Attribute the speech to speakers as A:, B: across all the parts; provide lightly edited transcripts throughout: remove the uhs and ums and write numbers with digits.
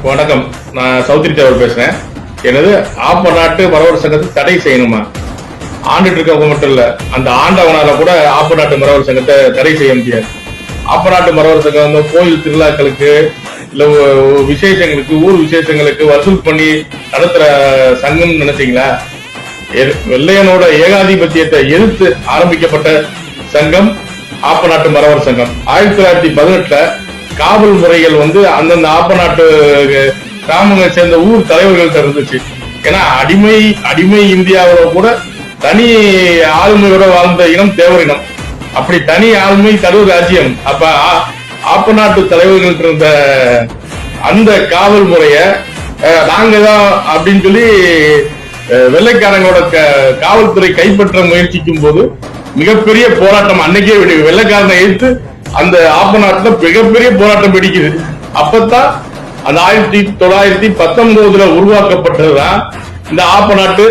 A: வணக்கம். நான் சௌத்ரி தேவர் பேசுறேன். எனது ஆப்ப நாட்டு மரவர் சங்கத்தை தடை செய்யணுமா? ஆண்டுட்டு இருக்கவங்க மட்டும் இல்ல, அந்த ஆண்டவனால கூட ஆப்ப நாட்டு மரவர் சங்கத்தை தடை செய்ய முடியாது. ஆப்ப நாட்டு மரவர் சங்கம் வந்து கோயில் திருவிழாக்களுக்கு இல்ல விசேஷங்களுக்கு, ஊர் விசேஷங்களுக்கு வசூல் பண்ணி நடத்துற சங்கம் நினைச்சீங்களா? வெள்ளையனோட ஏகாதிபத்தியத்தை எதிர்த்து ஆரம்பிக்கப்பட்ட சங்கம் ஆப்ப நாட்டு மரவர் சங்கம். 1918 காவல் முறைகள் வந்து அந்தந்த ஆப்ப நாட்டு கிராமங்களை சேர்ந்த ஊர் தலைவர்கள்ட்ட இருந்துச்சு. ஏன்னா அடிமை இந்தியாவில கூட தனி ஆளுமையோட வாழ்ந்த இனம் தேவரினம். அப்படி தனி ஆளுமை தருவ ராஜ்யம். அப்ப ஆப்ப நாட்டு தலைவர்கள் இருந்த அந்த காவல் முறைய நாங்க தான் அப்படின்னு சொல்லி வெள்ளைக்காரங்களோட காவல்துறை கைப்பற்ற முயற்சிக்கும் போது மிகப்பெரிய போராட்டம் அன்னைக்கே வெள்ளைக்காரனை எதிர்த்து அந்த ஆப்ப நாட்டுல மிகப்பெரிய போராட்டம் வெடிக்குது. அப்பதான் அந்த 1919 உருவாக்கப்பட்டதுதான் இந்த ஆப்ப நாட்டு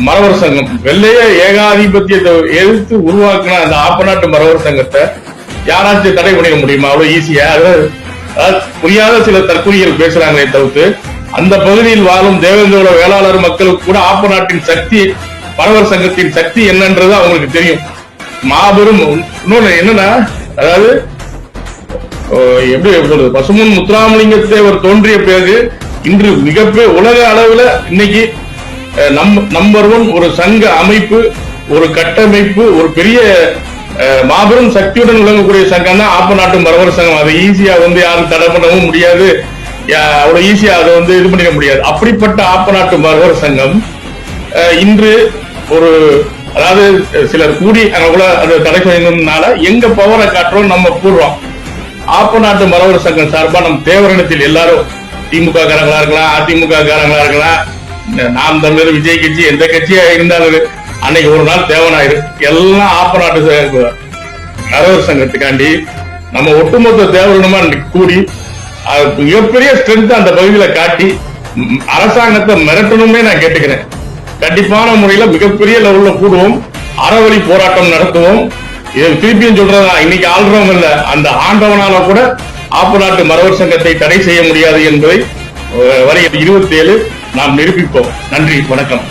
A: மரவர் சங்கம். வெள்ளைய ஏகாதிபத்தியத்தை எதிர்த்து உருவாக்குன அந்த ஆப்ப நாட்டு மரவர் சங்கத்தை யாராச்சும் தடை பண்ணிட முடியுமா? அவ்வளவு ஈஸியா? புரியாத சில தற்கொலைகள் பேசுறாங்களே தவிர்த்து அந்த பகுதியில் வாழும் தேவேந்திரோட வேளாளர் மக்களுக்கு கூட ஆப்ப நாட்டின் சக்தி, மரவர் சங்கத்தின் சக்தி என்னன்றது அவங்களுக்கு தெரியும். மாபெரும் இன்னொன்னு என்னன்னா, அதாவது எப்படி சொல்றது, பசுமன் முத்துராமலிங்க தேவர் தோன்றிய பிறகு இன்று மிகப்பெரிய உலக அளவுல இன்னைக்கு நம்பர் 1 ஒரு சங்க அமைப்பு, ஒரு கட்டமைப்பு, ஒரு பெரிய மாபெரும் சக்தியுடன் விளங்கக்கூடிய சங்கம் தான் ஆப்ப நாட்டு மரவர் சங்கம். அதை ஈஸியா வந்து யாரும் தடை பண்ணவும் முடியாது, அவ்வளவு ஈஸியா அதை வந்து இது பண்ணிட முடியாது. அப்படிப்பட்ட ஆப்ப நாட்டு மரவர் சங்கம் இன்று ஒரு, அதாவது சிலர் கூடி அதை தடை செய்யணும்னால எங்க பவரை காட்டுறோம் நம்ம கூடுறோம். ஆப்ப நாட்டு மரவர் சங்கம் சார்பா நம் தேவரினத்தில் எல்லாரும், திமுக காரங்களா இருக்கலாம், அதிமுக காரங்களா இருக்கலாம், நாம் தமிழர், விஜய் கட்சி, எந்த கட்சியா இருந்தாலும் அன்னைக்கு ஒரு நாள் தேவனாயிரு எல்லாம் ஆப்ப நாட்டு மரவர் சங்கத்துக்காண்டி நம்ம ஒட்டுமொத்த தேவரினமா கூடி மிகப்பெரிய ஸ்ட்ரென்த் அந்த பகுதியில காட்டி அரசாங்கத்தை மிரட்டணுமே நான் கேட்டுக்கிறேன். கண்டிப்பான முறையில மிகப்பெரிய லெவல்ல கூடுவோம், அறவழி போராட்டம் நடத்துவோம். இது திருப்பியும் சொல்றதா, இன்னைக்கு ஆள்றவங்க இல்ல, அந்த ஆண்டவனால கூட ஆப்ப நாட்டு மரவர் சங்கத்தை தடை செய்ய முடியாது என்பதை வருகிற 27 நாம் நிரூபிப்போம். நன்றி, வணக்கம்.